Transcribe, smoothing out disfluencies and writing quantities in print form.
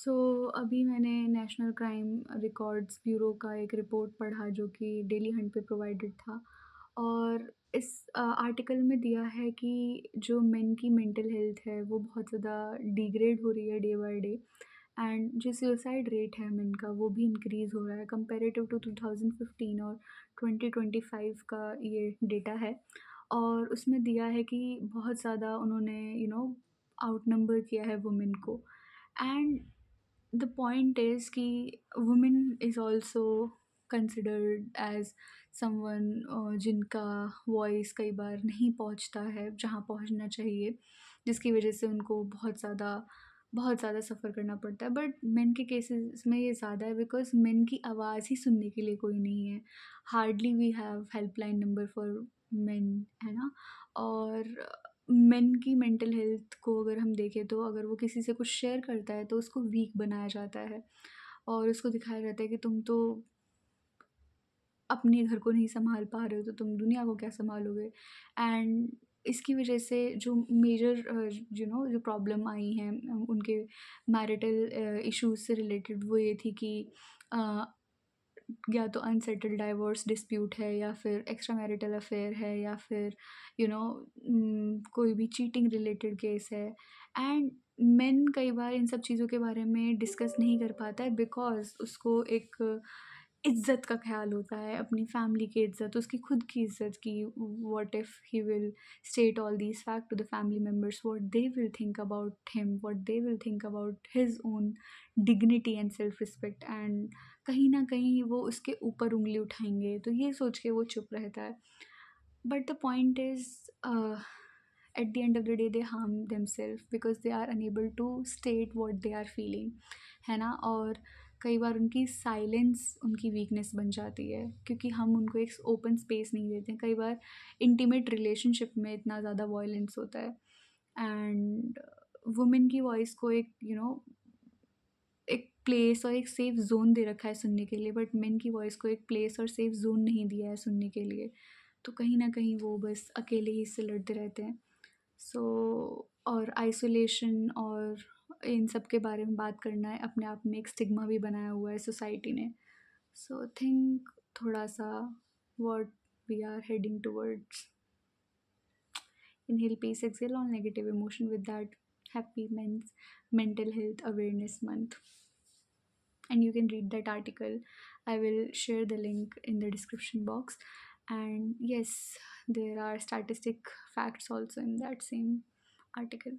सो अभी मैंने national crime records bureau का एक रिपोर्ट पढ़ा जो कि डेली हंट पे प्रोवाइडेड था। और इस आर्टिकल में दिया है कि जो मेन की मेंटल हेल्थ है वो बहुत ज़्यादा डिग्रेड हो रही है डे बाय डे। एंड जो सुसाइड रेट है मेन का वो भी इंक्रीज़ हो रहा है कंपेरेटिव टू 2015 और 2025 का ये डेटा है। और उसमें दिया है कि बहुत ज़्यादा उन्होंने आउट नंबर किया है वुमेन को। एंड द पॉइंट इज़ कि women is also considered as someone जिनका वॉइस कई बार नहीं पहुंचता है जहां पहुंचना चाहिए, जिसकी वजह से उनको बहुत ज़्यादा सफ़र करना पड़ता है। बट मेन के केसेस में ये ज़्यादा है बिकॉज मेन की आवाज़ ही सुनने के लिए कोई नहीं है। Hardly we have helpline number for men, है ना। और मेन की मेंटल हेल्थ को अगर हम देखें तो अगर वो किसी से कुछ शेयर करता है तो उसको वीक बनाया जाता है और उसको दिखाया जाता है कि तुम तो अपने घर को नहीं संभाल पा रहे हो तो तुम दुनिया को क्या संभालोगे। एंड इसकी वजह से जो मेजर जो प्रॉब्लम आई हैं उनके मैरिटल इश्यूज से रिलेटेड वो ये थी कि अ, या तो अनसेटल्ड डाइवोर्स डिस्प्यूट है या फिर एक्स्ट्रा मैरिटल अफेयर है या फिर कोई भी चीटिंग रिलेटेड केस है। एंड मेन कई बार इन सब चीज़ों के बारे में डिस्कस नहीं कर पाता है बिकॉज उसको एक इज्जत का ख्याल होता है, अपनी फैमिली की इज्जत, उसकी खुद की इज्जत की। What if he will state all these fact to the family members, what they will think about him, what they will think about his own dignity and self respect. And कहीं न कहीं वो उसके ऊपर उँगली उठाएँगे, तो ये सोच के वो चुप रहता है। But the point is at the end of the day they harm themselves because they are unable to state what they are feeling, है ना। और कई बार उनकी साइलेंस उनकी वीकनेस बन जाती है क्योंकि हम उनको एक ओपन स्पेस नहीं देते हैं। कई बार इंटीमेट रिलेशनशिप में इतना ज़्यादा वायलेंस होता है। एंड वुमेन की वॉइस को एक एक प्लेस और एक सेफ ज़ोन दे रखा है सुनने के लिए, बट मेन की वॉइस को एक प्लेस और सेफ ज़ोन नहीं दिया है सुनने के लिए। तो कहीं न कहीं वो बस अकेले ही इससे लड़ते रहते हैं। सो और आइसोलेशन और इन सब के बारे में बात करना है अपने आप में एक स्टिग्मा भी बनाया हुआ है सोसाइटी ने। सो थिंक थोड़ा-सा what we are heading towards. Inhale, peace, exhale all negative emotion with that happy mental health awareness month. And you can read that article. I will share the link in the description box. And yes, there are statistic facts also in that same article.